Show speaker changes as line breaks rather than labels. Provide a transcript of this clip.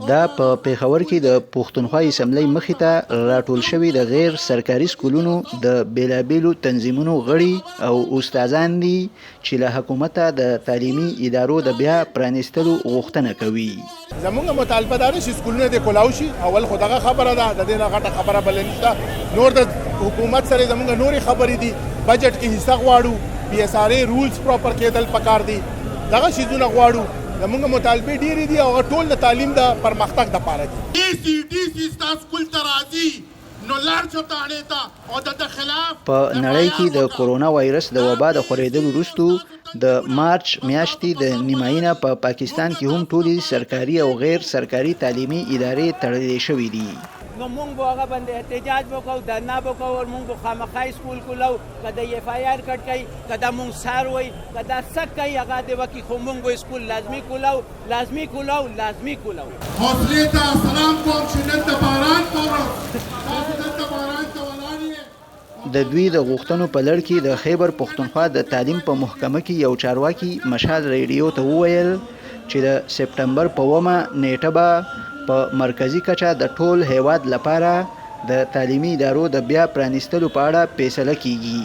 دا په پیښور کې د پښتونخوا اسمبلی مخې ته راټول شوي د غیر سرکاري سکولونو د بیلابیلو تنظیمونو غړي او استادان دي چې له حکومته د تعلیمي ادارو د بیا پرانیستلو غوښتنه کوي.
زمونږ مطالبه دا ده چې سکولونه د کولاو شي. اول خو دغه خبره ده، د دې نه غټه خبره بل نشته. نور د حکومت سره زمونږ نورې خبرې دي. بجټ کې حصہ غواړو، پی اس آر ای رولز پراپر کېدل پکار دي. دغه شیزونه غواړو. زمونږ مطالبه ډېرې دي او ټول د تعلیم د پرمختګ دپاره دي.
ډي سي ستا سکول ته راځي نو لاړ شه تاڼې ته او د خلاف
په نړۍ کې د کورونا وایرس د وبا د خورېدلو وروسته د مارچ میاشتې د نیمایي نه په پاکستان کې هم ټولې سرکاري او غیر سرکاري تعلیمي ادارې تړلې شوې دي.
نو مونږ به هغه باندې احتجاج وکړو، دھرنا وکړو او مونږ به خامخا سکول کولو. که د ایف آی آر کټ کوي، که دا مونږ سار وایي، که دا څه کوي هغه دې وکړي، خو مونږ به سکول لازمي کولو.
حوصلې ته سلام کوم چې نن د باران په ورځ تاسو دلته باران ته ولاړ یې.
د دوی د غوښتنو په لړ کې د خیبر پښتونخوا د تعلیم په محکمه کې یو چارواکي مشال ریډیو ته وویل چې د سپټمبر په 9 نیټه به په مرکزی کچه د ټول هیواد لپاره د تعلیمي ادارو د بیا پرانیستلو په اړه فیصله کیږي.